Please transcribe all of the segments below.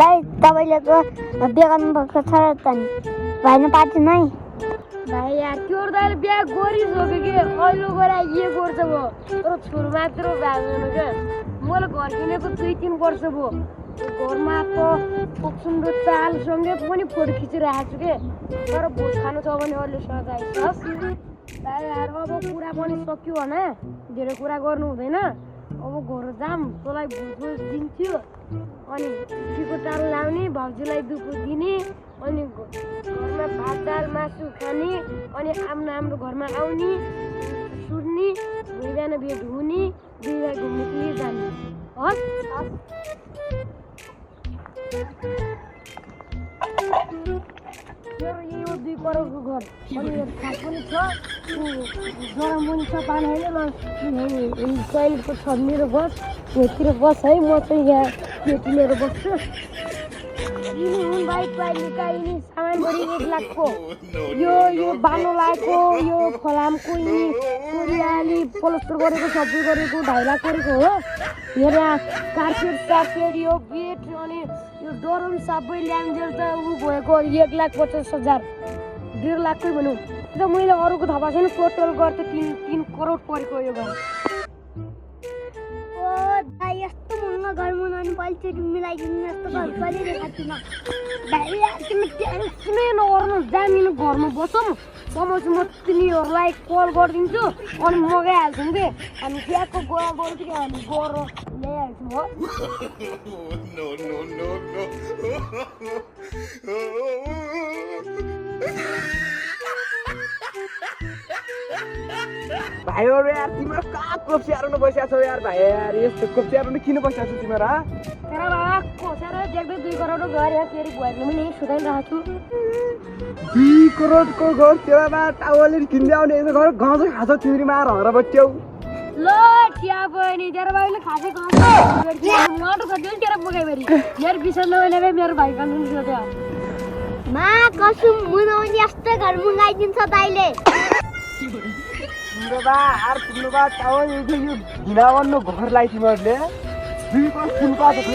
दाइ तपाईँले त बिहा गर्नुभएको छ र त नि भाइले पार्दैन है भाइ यार त्यो दाइले बिहा गरिसक्यो कि अहिले गएर के गर्छ भयो तर छोरो मात्र भ्याउँदैन क्या मैले घर किनेको 2-3 वर्ष भयो घरमा त पक्सुन र चालसँगै पनि फोटो खिचिरहेको छु के तर भोज खानु छ भने अहिले सजाइस् भाइ यार अब कुरा पनि सक्यो होइन धेरै कुरा गर्नु हुँदैन अब घर जाम तँलाई भोज दिन्थ्यो अनि टिको टाल लाउने भाउजूलाई दुःख दिने अनि घरमा भात दाल मासु खाने अनि हाम्रो घरमा आउने सुत्ने भोलि बिहान भेट हुने दुई भाइ घुम्ने कि जाने हस् मेरो यो 2 करोडको घर अनि यो खास पनि छ गरम पनि छ पानी होइन टोइलेटको छ मेरो बस यतिर बस है म चाहिँ यहाँ केटी लिएर बस्छु बाइक निकाल्ने सामान बढी 1 लाखको यो बानो लागेको यो फलामको कोरियाली प्लस्टर गरेको सबै गरेको 2.5 लाख गरेको हो हेर कार्पेट यो बेड अनि यो डरम सबै ल्यान्जेल त ऊ भएको 1,50,000 1.5 लाखकै भनौँ र मैले अरूको थाहा छैन टोटल गर्दा 3 करोड परेको यो घर यस्तो महँगो घर बनाउनु पल्छ मिलाइदिनु यस्तो घर कहिले देखाएको थिएन भाइ तिमी टेन्सनै नगर्नु जामिन घरमा बसौँ समोसा म तिनीहरूलाई कल गरिदिन्छु अनि मगाइहाल्छौँ कि हामी बिहाको गोवा बोल्छु कि हामी गएर ल्याइहाल्छौँ भाइहरू यार तिम्रो कहाँ कोप्स्यारो बसिया छौ यार भाइ यार यस्तो कोप्स्यारो किन बसिया छौ तिम्रो हा तेरा बाबा कोसेर देख्दै 2 करोडको घर यहाँ फेरि भुवाले पनि सुताइरहेको छु 2 करोडको घर तेरा बा टावलले किन्दै आउने यो घर गाउँदै खाछौ तिमी मार हर बच्चौ ल चिया पनि तेरा भाइले खासै गाउँछ माटो खट्दैन तेरा मगाइ बेरी मेरो विषय नभए मेरो भाइ कानुन सोध्यो मा कसम मुनाउने यस्तो घर मुगाइदिन्छ दाइले तिम्रो बा यार तिम्रो बा टावल यो गिनावन्नु घरलाई तिमीहरूले 2 करोड सुनपा त खै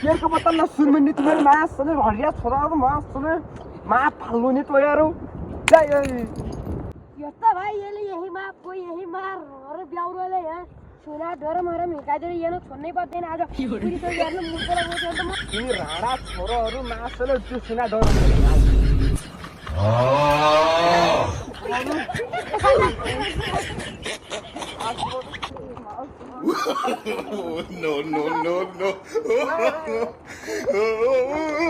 तेरको बत्तल न सुनमन्नी तिमीहरू मास सले हरिया छोराहरू मास सले मा फाल्नु नि तयारौ यस्ता भाइ यसले यही माप कोही यही मार अरे ब्याउरोले यहाँ सुना डरम हरम हिकाइदिएर यहाँ छोड्नै पर्दैन आज पुरी त हेर्नु मुखबाट बोल्छ त म तिमी राडा छोराहरू मासले त्यो सुना डरम no.